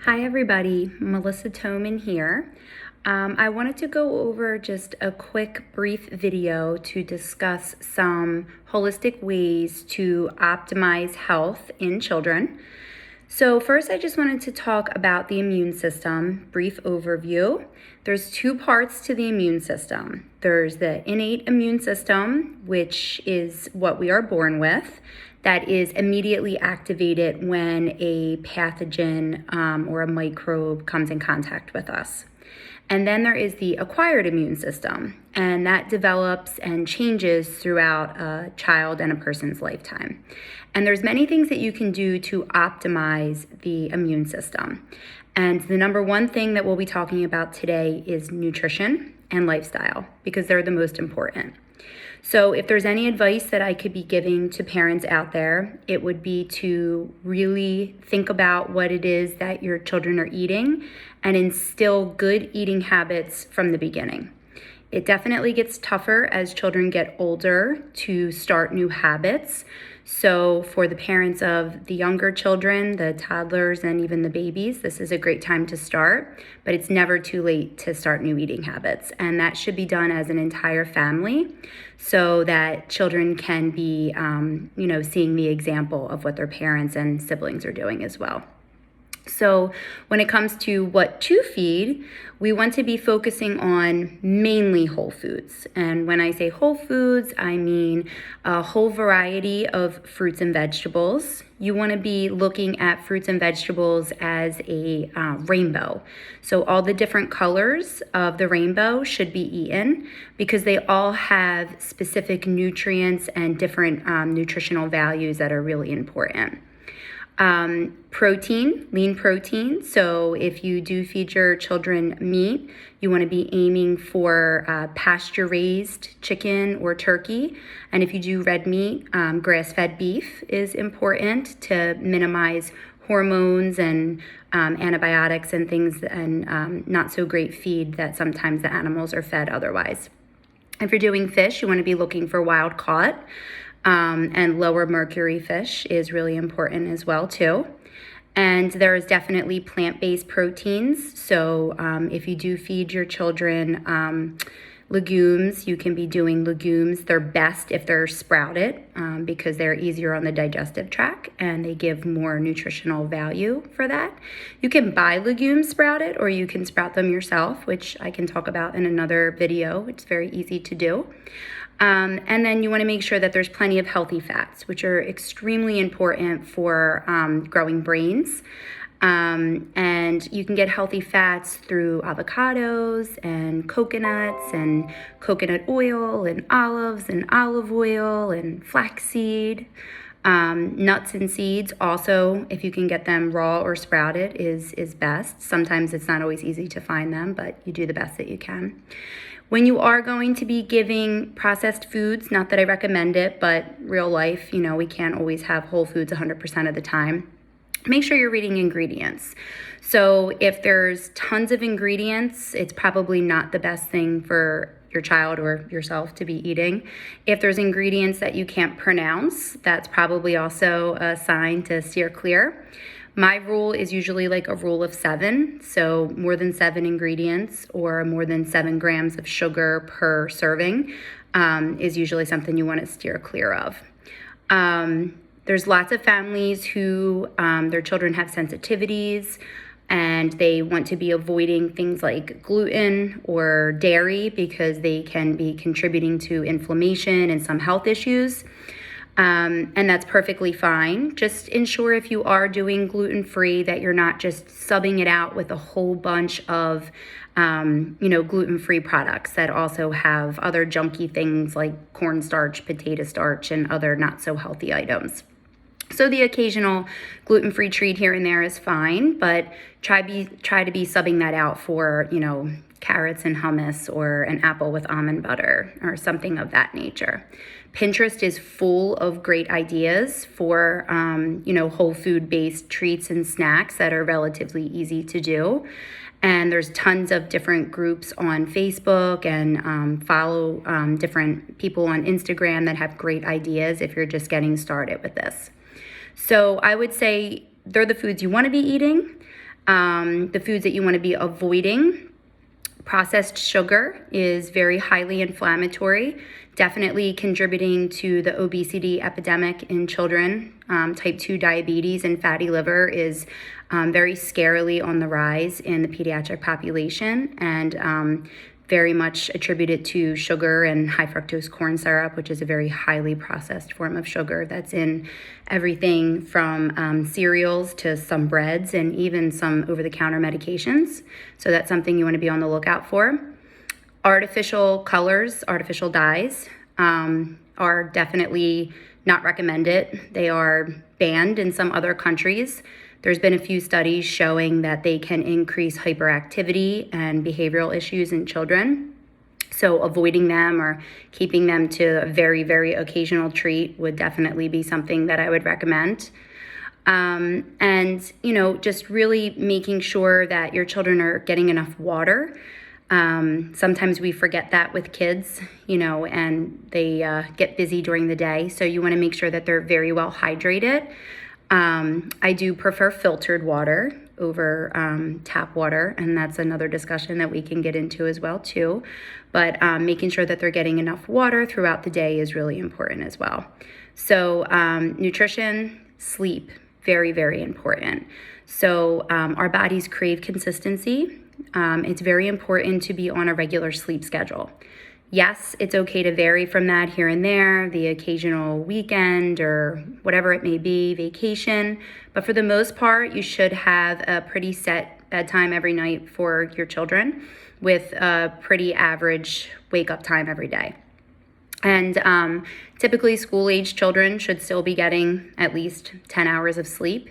Hi everybody, Melissa Tomon here. I wanted to go over just a quick brief video to discuss some holistic ways to optimize health in children. So first I just wanted to talk about the immune system, brief overview. There's two parts to the immune system. There's the innate immune system, which is what we are born with, that is immediately activated when a pathogen or a microbe comes in contact with us. And then there is the acquired immune system, and that develops and changes throughout a child and a person's lifetime. And there's many things that you can do to optimize the immune system. And the number one thing that we'll be talking about today is nutrition and lifestyle, because they're the most important. So if there's any advice that I could be giving to parents out there, it would be to really think about what it is that your children are eating and instill good eating habits from the beginning. It definitely gets tougher as children get older to start new habits. So for the parents of the younger children, the toddlers, and even the babies, this is a great time to start, but it's never too late to start new eating habits. And that should be done as an entire family so that children can be, seeing the example of what their parents and siblings are doing as well. So when it comes to what to feed, we want to be focusing on mainly whole foods. And when I say whole foods, I mean a whole variety of fruits and vegetables. You want to be looking at fruits and vegetables as a rainbow. So all the different colors of the rainbow should be eaten because they all have specific nutrients and different nutritional values that are really important. Protein, lean protein. So if you do feed your children meat, you want to be aiming for pasture-raised chicken or turkey. And if you do red meat, grass-fed beef is important to minimize hormones and antibiotics and things and not so great feed that sometimes the animals are fed otherwise. If you're doing fish, you want to be looking for wild caught. And lower mercury fish is really important as well too. And there is definitely plant-based proteins. So if you do feed your children legumes, you can be doing legumes. They're best if they're sprouted because they're easier on the digestive tract and they give more nutritional value for that. You can buy legumes sprouted or you can sprout them yourself, which I can talk about in another video. It's very easy to do. And then you want to make sure that there's plenty of healthy fats, which are extremely important for growing brains. And you can get healthy fats through avocados and coconut oil and olives and olive oil and flaxseed. Nuts and seeds also, if you can get them raw or sprouted, is best. Sometimes it's not always easy to find them, but you do the best that you can. When you are going to be giving processed foods, not that I recommend it, but real life, we can't always have whole foods 100% of the time. Make sure you're reading ingredients. So if there's tons of ingredients, it's probably not the best thing for your child or yourself to be eating. If there's ingredients that you can't pronounce, that's probably also a sign to steer clear. My rule is usually like a rule of 7. So more than 7 ingredients or more than 7 grams of sugar per serving is usually something you want to steer clear of. There's lots of families who their children have sensitivities and they want to be avoiding things like gluten or dairy because they can be contributing to inflammation and some health issues. And that's perfectly fine. Just ensure if you are doing gluten-free that you're not just subbing it out with a whole bunch of, gluten-free products that also have other junky things like cornstarch, potato starch, and other not so healthy items. So the occasional gluten-free treat here and there is fine, but try to be subbing that out for, carrots and hummus or an apple with almond butter or something of that nature. Pinterest is full of great ideas for, whole food-based treats and snacks that are relatively easy to do. And there's tons of different groups on Facebook and follow different people on Instagram that have great ideas if you're just getting started with this. So I would say they're the foods you want to be eating. The foods that you want to be avoiding: processed sugar is very highly inflammatory, definitely contributing to the obesity epidemic in children. Type 2 diabetes and fatty liver is very scarily on the rise in the pediatric population, and very much attributed to sugar and high fructose corn syrup, which is a very highly processed form of sugar that's in everything from cereals to some breads and even some over-the-counter medications. So that's something you want to be on the lookout for. Artificial colors, artificial dyes are definitely not recommended. They are banned in some other countries. There's been a few studies showing that they can increase hyperactivity and behavioral issues in children. So avoiding them or keeping them to a very, very occasional treat would definitely be something that I would recommend. And, just really making sure that your children are getting enough water. Sometimes we forget that with kids, and they get busy during the day. So you want to make sure that they're very well hydrated. I do prefer filtered water over tap water, and that's another discussion that we can get into as well too. But making sure that they're getting enough water throughout the day is really important as well. So nutrition, sleep, very, very important. So our bodies crave consistency. It's very important to be on a regular sleep schedule. Yes, it's okay to vary from that here and there, the occasional weekend or whatever it may be, vacation. But for the most part, you should have a pretty set bedtime every night for your children with a pretty average wake-up time every day. And typically school-age children should still be getting at least 10 hours of sleep.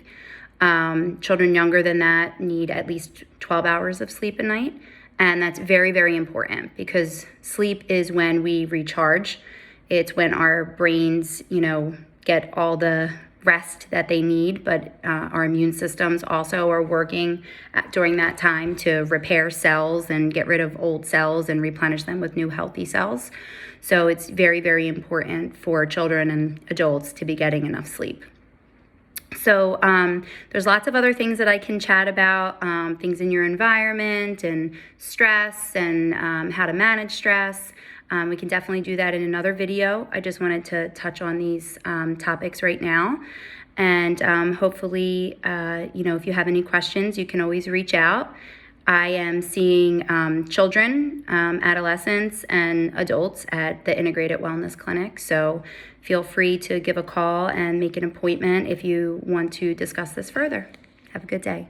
Children younger than that need at least 12 hours of sleep a night. And that's very, very important because sleep is when we recharge. It's when our brains, get all the rest that they need, but our immune systems also are working during that time to repair cells and get rid of old cells and replenish them with new healthy cells. So it's very, very important for children and adults to be getting enough sleep. So there's lots of other things that I can chat about, things in your environment and stress and how to manage stress. We can definitely do that in another video. I just wanted to touch on these topics right now. And hopefully, if you have any questions, you can always reach out. I am seeing children, adolescents, and adults at the Integrated Wellness Clinic. So feel free to give a call and make an appointment if you want to discuss this further. Have a good day.